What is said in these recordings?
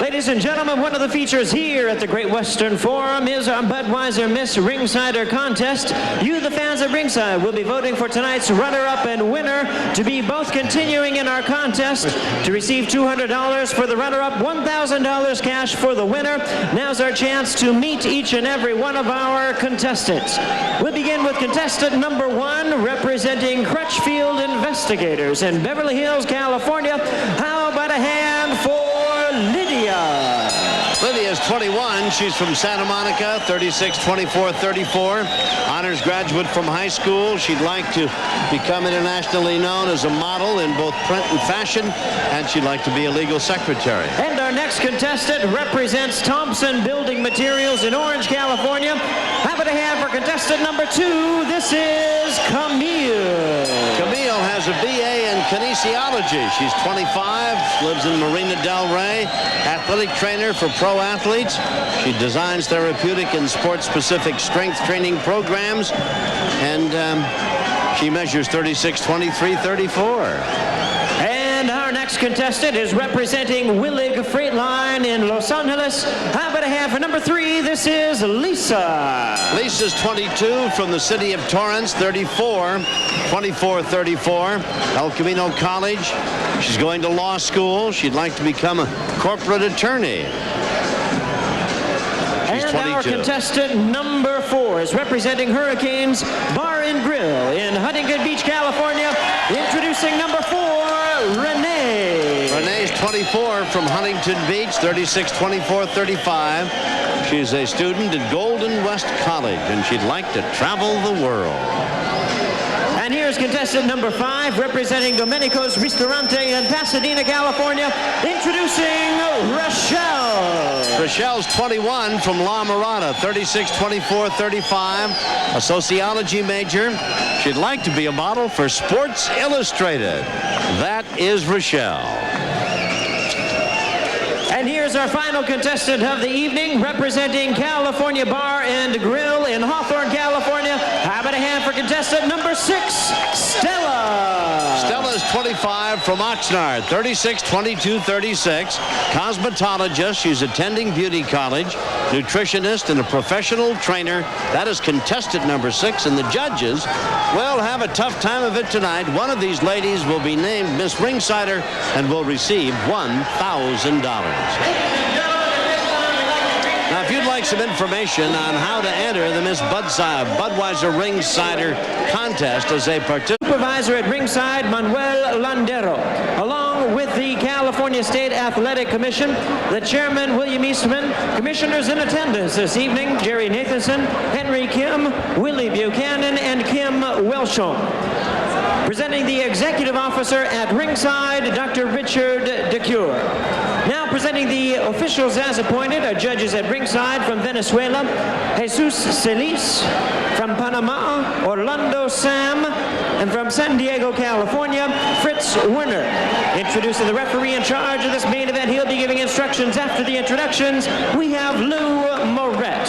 Ladies and gentlemen, one of the features here at the Great Western Forum is our Budweiser Miss Ringsider contest. You, the fans at Ringside, will be voting for tonight's runner-up and winner to be both continuing in our contest to receive $200 for the runner-up, $1,000 cash for the winner. Now's our chance to meet each and every one of our contestants. We'll begin with contestant number 1, representing Crutchfield Investigators in Beverly Hills, California. How about a hand for Lydia? Lydia's 21. She's from Santa Monica, 36-24-34. Honors graduate from high school. She'd like to become internationally known as a model in both print and fashion, and she'd like to be a legal secretary. And our next contestant represents Thompson Building Materials in Orange, California. How about a hand for contestant number 2? This is Camille. Camille has a BA in kinesiology. She's 25, lives in Marina Del Rey, athletic trainer for pro athletes. She designs therapeutic and sports-specific strength training programs, and she measures 36-23-34. And our next contestant is representing Willig Freight Line in Los Angeles. How about a hand for number 3? This is Lisa. Lisa's 22, from the city of Torrance, 34-24-34, El Camino College. She's going to law school. She'd like to become a corporate attorney. She's 22. Our contestant number 4 is representing Hurricanes Bar and Grill in Huntington Beach, California. Introducing number 4, Renee. Renee's 24, from Huntington Beach, 36-24-35. She's a student at Golden West College, and she'd like to travel the world. And here's contestant number 5, representing Domenico's Ristorante in Pasadena, California. Introducing Rochelle. Rochelle's 21, from La Mirada, 36-24-35, a sociology major. She'd like to be a model for Sports Illustrated. That is Rochelle. And here's our final contestant of the evening, representing California Bar and Grill in Hawthorne, California. How about a hand for contestant number 6, Stella? Stella's 25, from Oxnard, 36-22-36. Cosmetologist. She's attending beauty college. Nutritionist and a professional trainer. That is contestant number 6. And the judges will have a tough time of it tonight. One of these ladies will be named Miss Ringsider and will receive $1,000. Now, if you'd like some information on how to enter the Miss Budweiser Ringsider contest as a participant, Supervisor at Ringside, Manuel Landero, along with the California State Athletic Commission, the Chairman, William Eastman, Commissioners in attendance this evening, Jerry Nathanson, Henry Kim, Willie Buchanan, and Kim Welshon. Presenting the Executive Officer at Ringside, Dr. Richard DeCure. Now presenting the officials as appointed, our judges at Ringside from Venezuela, Jesus Celis, from Panama, Orlando Sam, and from San Diego, California, Fritz Werner. Introducing the referee in charge of this main event. He'll be giving instructions after the introductions. We have Lou Moret.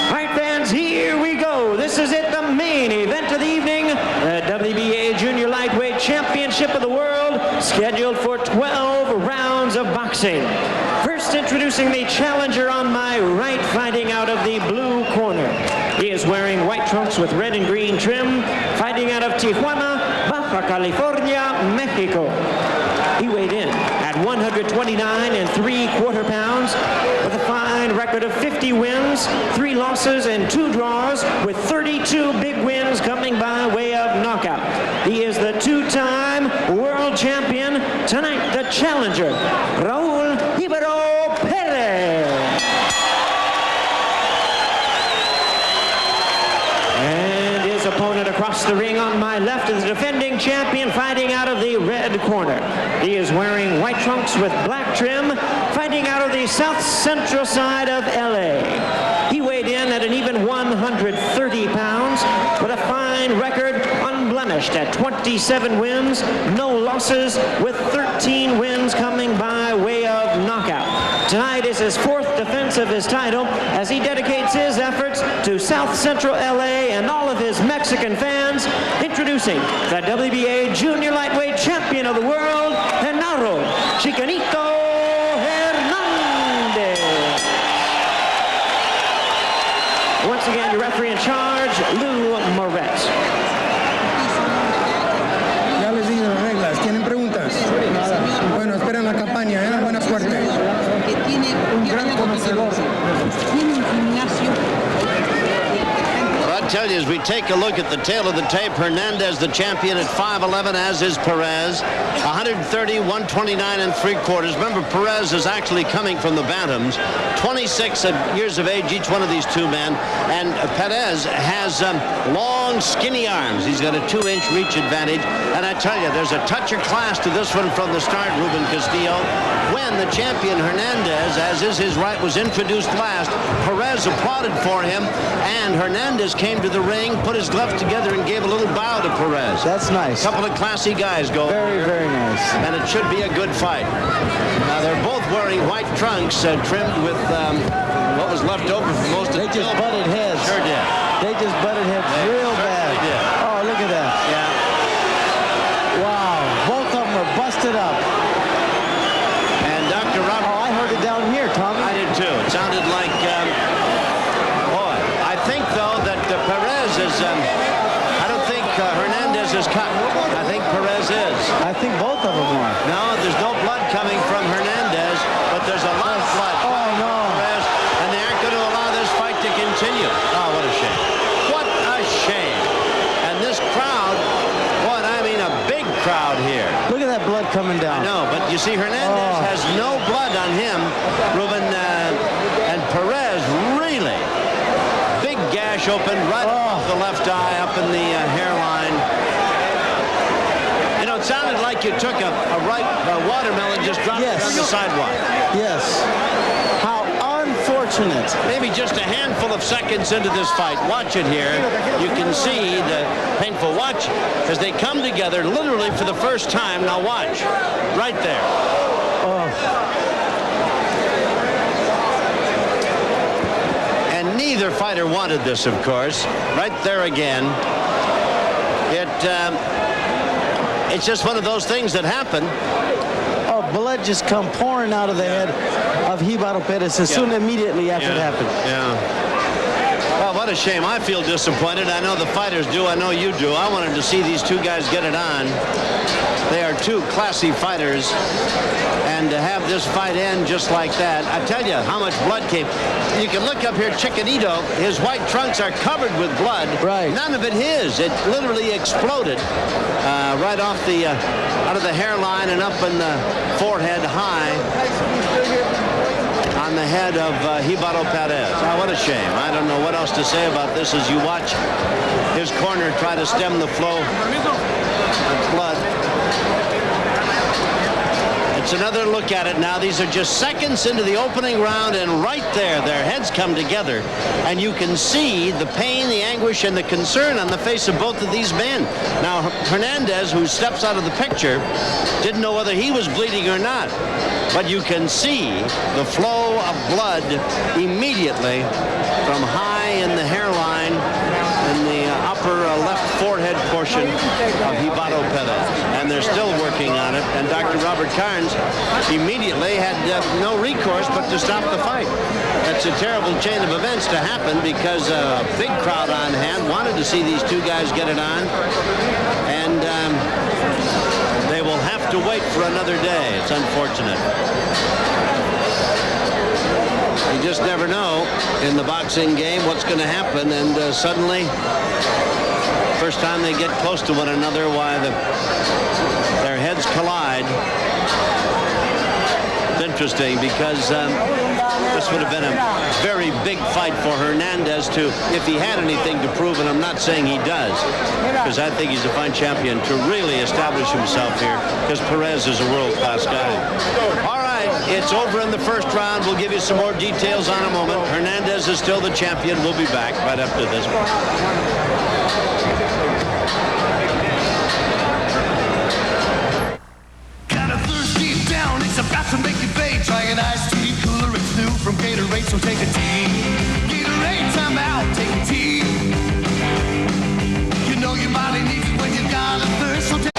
All right, fans, here we go. This is it, the main event of the evening. The WBA Junior Lightweight Championship of the World, scheduled for 12 rounds of boxing. First, introducing the challenger on my right, fighting out of the blue corner. He is wearing white trunks with red and green trim, fighting out of Tijuana, Baja California, Mexico. He weighed in at 129 3/4 pounds with a fine record of 50 wins, 3 losses, and 2 draws, with 32 big wins coming by way of knockout. He is the 2-time world champion. Tonight, the challenger, Raul Jibaro Perez. And his opponent across the ring on my left is the defending champion, fighting out of the red corner. He is wearing white trunks with black trim, fighting out of the south central side of LA. He weighed in at an even 130 pounds with a fine record, unblemished at 27 wins, no losses, with 13 wins coming by way of knockout. Tonight is his 4th defense of his title as he dedicates his efforts to South Central LA and all of his Mexican fans. Introducing the WBA Junior Lightweight Champion of the World, Genaro Chicanito Hernandez. referee in charge, Lou Moret. Ya les dije las reglas. ¿Tienen preguntas? Bueno, esperen la campaña, ¿eh? Buena suerte. Que tiene un gran conocedor. Tiene un gimnasio. I tell you, as we take a look at the tail of the tape, Hernandez, the champion at 5'11", as is Perez. 130, 129 and 3/4. Remember, Perez is actually coming from the bantams. 26 years of age, each one of these two men. And Perez has long, skinny arms. He's got a 2-inch reach advantage. And I tell you, there's a touch of class to this one from the start, Ruben Castillo. When the champion Hernandez, as is his right, was introduced last, Perez applauded for him, and Hernandez came to the ring, put his gloves together, and gave a little bow to Perez. That's nice. A couple of classy guys go Very, here, very nice. and it should be a good fight. Now, they're both wearing white trunks trimmed with what was left over from most of They just butted heads. Sure did. They just butted heads real bad. Did. Oh, look at that. Yeah. Wow. Both of them are busted up. And Dr. Robert... Oh, I heard it down here, Tommy. I did too. It sounded like... boy, I think, though, that Perez is... I don't think Hernandez is cut. I think Perez is. I think both of them are. No, there's no blood coming from Hernandez, but there's a lot of blood. Oh, no. Perez, and they aren't going to allow this fight to continue. Oh, what a shame. What a shame. And this crowd, boy, I mean a big crowd here. Look at that blood coming down. No, but you see, Hernandez has no blood on him, Ruben, and Perez really big gash open right off the left eye, up in the hairline. You know, it sounded like you took a ripe watermelon, just dropped it on the sidewalk. Yes. How unfortunate. Maybe just a handful of seconds into this fight. Watch it here. You can see the painful watch as they come together literally for the first time. Now watch. Right there. And neither fighter wanted this, of course. Right there again. It's just one of those things that happen. Oh, blood just come pouring out of the head of Jibaro Perez as soon immediately after it happened. Yeah. Well, what a shame. I feel disappointed. I know the fighters do. I know you do. I wanted to see these two guys get it on. They are two classy fighters. And to have this fight end just like that, I tell you how much blood came. You can look up here, Chiquitito, his white trunks are covered with blood. Right. None of it his. It literally exploded right off the, out of the hairline and up in the forehead high on the head of Jibaro Perez. Oh, what a shame. I don't know what else to say about this as you watch his corner try to stem the flow of blood. It's another look at it now. These are just seconds into the opening round, and right there, their heads come together, and you can see the pain, the anguish, and the concern on the face of both of these men. Now, Hernandez, who steps out of the picture, didn't know whether he was bleeding or not, but you can see the flow of blood immediately from high in the hairline in the upper left forehead portion of Jibaro Perez. And they're still working on it. And Dr. Robert Carnes immediately had no recourse but to stop the fight. That's a terrible chain of events to happen because a big crowd on hand wanted to see these two guys get it on. And they will have to wait for another day. It's unfortunate. You just never know in the boxing game what's going to happen, and suddenly, first time they get close to one another, why their heads collide. It's interesting because this would have been a very big fight for Hernandez to, if he had anything to prove, and I'm not saying he does, because I think he's a fine champion, to really establish himself here, because Perez is a world-class guy. All right. It's over in the first round. We'll give you some more details on a moment. Hernandez is still the champion. We'll be back right after this. Got a thirst deep down, it's about to make you pay. Try an iced tea cooler, it's new from Gatorade, so take a tea. Gatorade, time out, take a tea. You know your body needs it when you got a thirst, so take.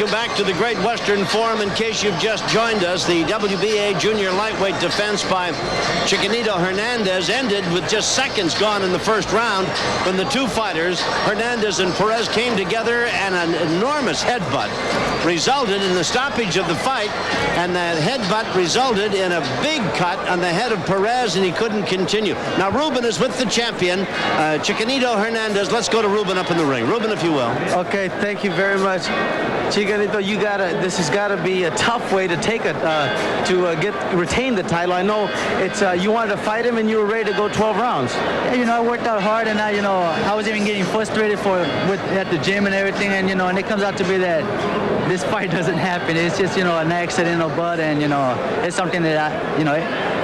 Welcome back to the Great Western Forum. In case you've just joined us, the WBA junior lightweight defense by Chiquinito Hernandez ended with just seconds gone in the first round when the two fighters, Hernandez and Perez, came together and an enormous headbutt resulted in the stoppage of the fight, and that headbutt resulted in a big cut on the head of Perez, and he couldn't continue. Now Ruben is with the champion, Chiquinito Hernandez. Let's go to Ruben up in the ring. Ruben, if you will. Okay, thank you very much. Chiquinito, this has got to be a tough way to take it, retain the title. I know it's you wanted to fight him and you were ready to go 12 rounds. Yeah, I worked out hard, and I was even getting frustrated at the gym and everything, and and it comes out to be that this fight doesn't happen. It's just an accidental butt, and it's something that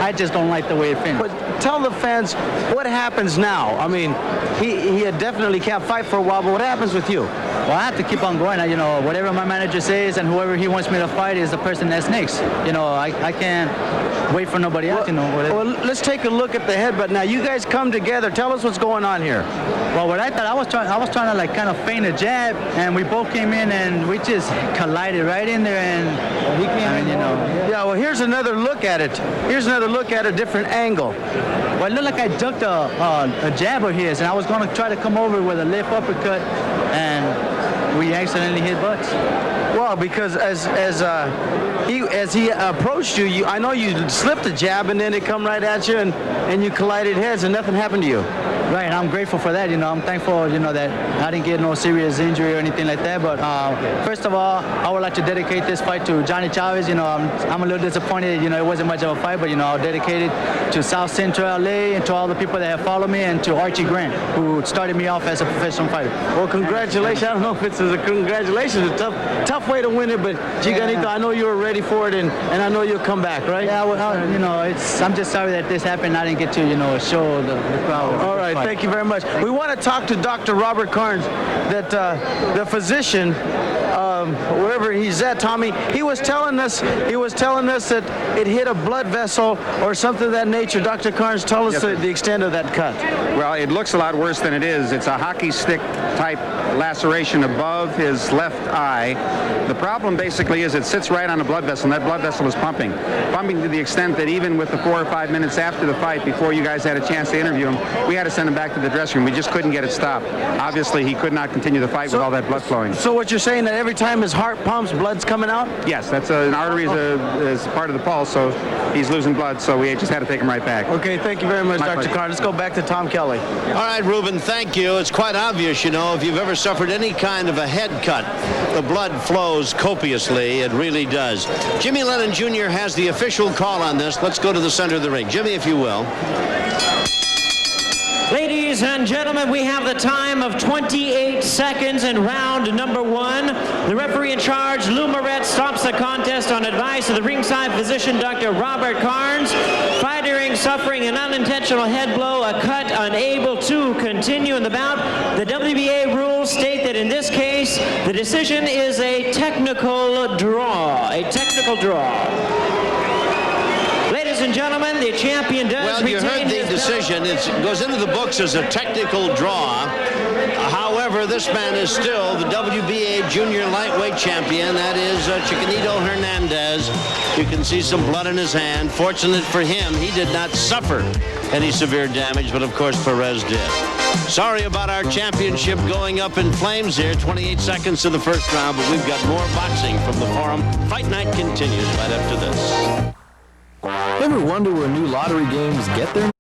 I just don't like the way it finished. But tell the fans what happens now. I mean, he definitely can't fight for a while, but what happens with you? Well, I have to keep on going. Whatever my manager says and whoever he wants me to fight is the person that's next. I can't wait for nobody else. Well, let's take a look at the headbutt now. You guys come together. Tell us what's going on here. Well, what I thought, I was trying to kind of feint a jab, and we both came in and we just collided right in there, and he came in. Yeah. Well, here's another look at it. Here's another look at a different angle. Well, it looked like I ducked a jab of his, and I was going to try to come over with a left uppercut, and we accidentally hit butts. Well, because as he approached you, I know you slipped a jab, and then it come right at you, and you collided heads, and nothing happened to you. Right, and I'm grateful for that. I'm thankful, that I didn't get no serious injury or anything like that. But first of all, I would like to dedicate this fight to Johnny Chavez. I'm a little disappointed. It wasn't much of a fight, but I'll dedicate it to South Central LA and to all the people that have followed me, and to Archie Grant, who started me off as a professional fighter. Well, congratulations. I don't know if it's a congratulations. A tough way to win it, but Chiquinito, I know you were ready for it, and I know you'll come back, right? Yeah, well, I'm just sorry that this happened. I didn't get to, show the crowd. All right. Thank you very much. We want to talk to Dr. Robert Carnes, that the physician, wherever he's at, Tommy. He was telling us that it hit a blood vessel or something of that nature. Dr. Carnes, tell us the extent of that cut. Well, it looks a lot worse than it is. It's a hockey stick type laceration above his left eye. The problem basically is it sits right on a blood vessel, and that blood vessel is pumping to the extent that even with the 4 or 5 minutes after the fight, before you guys had a chance to interview him, we had to send him back to the dressing room. We just couldn't get it stopped. Obviously, he could not continue the fight with all that blood flowing. So what you're saying, that every time his heart pumps, blood's coming out? Yes, that's an artery is part of the pulse, so he's losing blood, so we just had to take him right back. Okay, thank you very much, Dr. Carnes. Let's go back to Tom Kelly. All right, Ruben, thank you. It's quite obvious, if you've ever suffered any kind of a head cut, the blood flows copiously. It really does. Jimmy Lennon Jr. has the official call on this. Let's go to the center of the ring. Jimmy, if you will. Ladies and gentlemen, we have the time of 28 seconds in round number 1. The referee in charge, Lou Moret, stops the contest on advice of the ringside physician, Dr. Robert Carnes. Fighter suffering an unintentional head blow, a cut, unable to continue in the bout. The WBA rules state that in this case, the decision is a technical draw. A technical draw. Ladies and gentlemen, the champion does retain his belt. Well, you heard the decision. It goes into the books as a technical draw. However, this man is still the WBA junior lightweight champion. That is Chiquinito Hernandez. You can see some blood in his hand. Fortunate for him, he did not suffer any severe damage, but of course Perez did. Sorry about our championship going up in flames here. 28 seconds to the first round, but we've got more boxing from the forum. Fight Night continues right after this. Ever wonder where new lottery games get their